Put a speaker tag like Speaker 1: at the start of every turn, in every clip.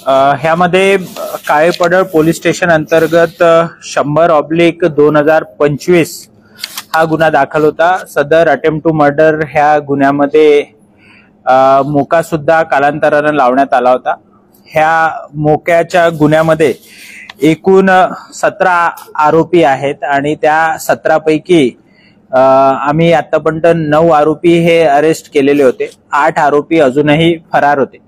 Speaker 1: ह्यामध्ये काळे Padal police station अंतर्गत 100/2025 हा गुन्हा दाखल होता। सदर अटेम्प्ट टू मर्डर ह्या गुन्ह्यामध्ये मोका सुद्धा कालांतराने लावण्यात आला होता। ह्या मोक्याच्या गुन्ह्यामध्ये एकूण 17 आरोपी आहेत आणि त्या 17 पैकी आम्ही आतापर्यंत 9 आरोपी हे अरेस्ट केलेले होते। 8 आरोपी अजूनही फरार होते।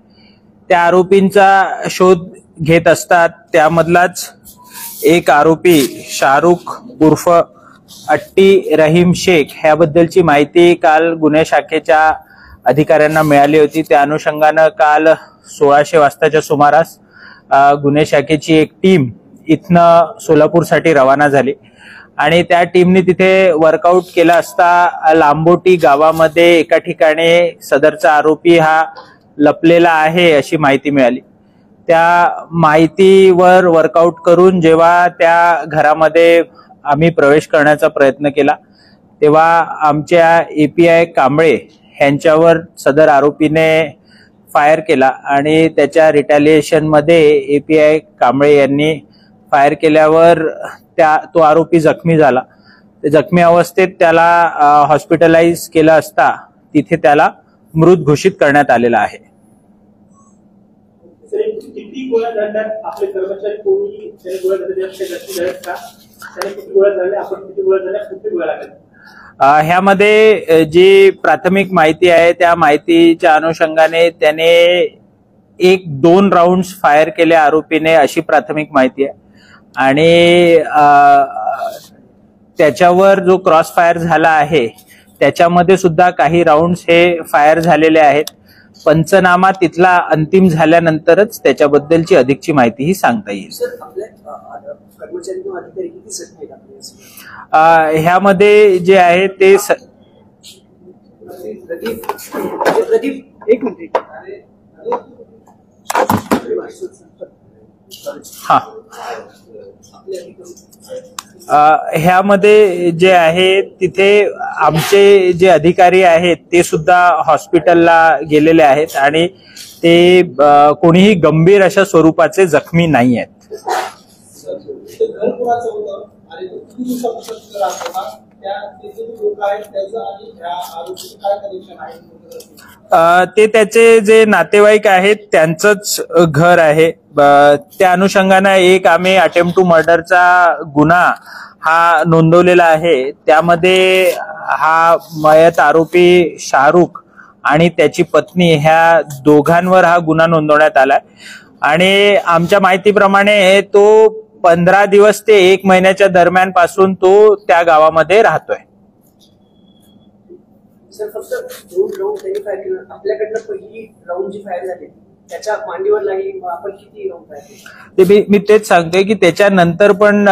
Speaker 1: त्या आरोपींचा शोध घेत असतात त्यामधलाच एक आरोपी शाहरुख उर्फ अट्टी रहीम शेख ह्याबद्दलची माहिती काल गुन्हे शाखेच्या अधिकाऱ्यांना मिळाली होती। त्या अनुषंगाने काल 1600 वाजताच्या सुमारास गुन्हे शाखेची एक टीम इथनं सोलापूरसाठी रवाना झाली आणि त्या टीमने तिथे वर्कआउट केला असता लांबोटी गावामध्ये एका ठिकाणी सदरचा आरोपी हा लपलेला आहे अशी माहिती मिळाली। त्या माहितीवर वर्कआउट करून जेव्हा त्या घरामध्ये आम्ही प्रवेश करण्याचा प्रयत्न केला तेव्हा आमच्या एपीआय कांबळे यांच्यावर सदर आरोपीने फायर केला आणि त्याच्या रिटॅलिएशन मध्ये एपीआय कांबळे यांनी फायर केल्यावर तो आरोपी जखमी झाला। जखमी अवस्थेत त्याला हॉस्पिटलाइज केलं असता तिथे त्याला मृत घोषित करण्यात आलेला आहे। ह्यामध्ये जी प्राथमिक माहिती आहे त्या माहितीच्या अनुषंगाने त्याने 1-2 राउंड्स फायर केले आरोपीने अशी प्राथमिक माहिती आहे आणि त्याच्यावर जो क्रॉस फायर झाला आहे त्याच्यामध्ये सुद्धा काही राउंड्स हे फायर झालेले आहेत। पंचनामा तिथला अंतिम झाल्यानंतरच त्याच्याबद्दलची अधिकची माहिती ही सांगता येईल। ह्यामध्ये जे आहे ते ह्यामध्ये जे आहे तिथे आमचे जे अधिकारी आहेत ते सुद्धा हॉस्पिटलला गेलेले आहेत आणि ते कोणीही गंभीर अशा स्वरूपाचे जखमी नाही आहेत। ते त्याचे जे नातेवाईक आहेत त्यांचंच घर आहे। त्या अनुषंगाने एक आम्ही अटेम्प्ट टू मर्डरचा गुन्हा हा नोंदवलेला आहे। त्यामध्ये हा मयत आरोपी शाहरुख आणि त्याची पत्नी ह्या दोघांवर हा गुन्हा नोंदवण्यात आलाय आणि आमच्या माहितीप्रमाणे तो 15 दिवस ते 1 महिन्याच्या दरम्यान पासून तो त्या गावामध्ये राहतोय।
Speaker 2: सर फक्त 2 राउंड त्यांनी फायर केलं, आपल्याकडनं पहिली राउंड जी फायर झाली त्याच्या मांडीवर लागली, आपण किती राउंड फायर केले?
Speaker 1: मी तेच सांगतोय की त्याच्यानंतर पण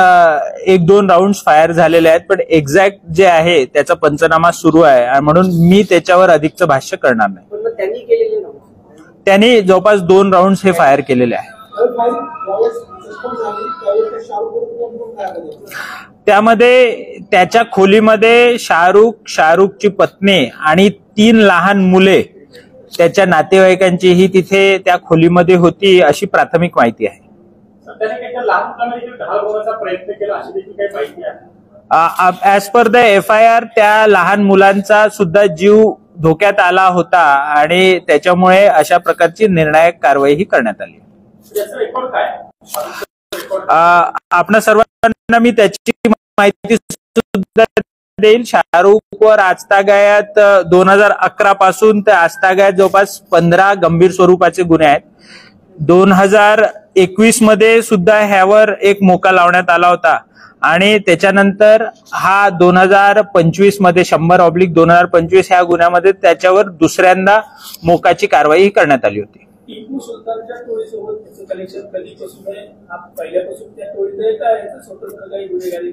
Speaker 1: 1-2 राउंड फायर झालेले आहेत पण एक्झॅक्ट जे आहे त्याचा पंचनामा सुरू आहे म्हणून मी त्याच्यावर अधिकचं भाष्य करणार नाही।
Speaker 2: पण त्यांनी केलेले
Speaker 1: त्यांनी जवळपास 2 राउंड हे फायर केलेले आहे। त्यामध्ये त्याच्या खोलीमध्ये शाहरुखची पत्नी आणि 3 लहान मुले त्याच्या नातेवाईकांचीही तिथे त्या खोलीमध्ये होती अशी प्राथमिक माहिती आहे। ऍज पर द FIR त्या लहान मुलांचा सुद्धा जीव धोक्यात आला होता आणि त्याच्यामुळे अशा प्रकारची निर्णायक कारवाई ही करण्यात आली। आपणा सर्वांना मी त्याची माहिती सुद्धा देईल। शाहरुखवर आजतागायत 2011 पासून ते आजतागायत जवळपास 15 गंभीर स्वरूपाचे गुन्हे आहेत। 2021 मध्ये सुद्धा ह्यावर एक मोका लावण्यात आला होता आणि त्याच्यानंतर हा 2025 मध्ये 100/2025 ह्या गुन्ह्यामध्ये त्याच्यावर दुसऱ्यांदा मोकाची कारवाई करण्यात आली होती।
Speaker 2: टिपू सुलतानच्या टोळीसोबत त्याचं कनेक्शन कधीपासून आहे? पहिल्यापासून त्या टोळीत आहे का याचा स्वतंत्र काही गुन्हेगारी?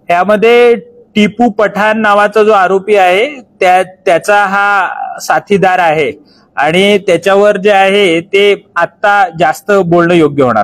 Speaker 1: ह्यामध्ये टिपू पठाण नावाचा जो आरोपी आहे त्याचा हा साथीदार आहे आणि त्याच्यावर जे आहे ते आता जास्त बोलणं योग्य होणार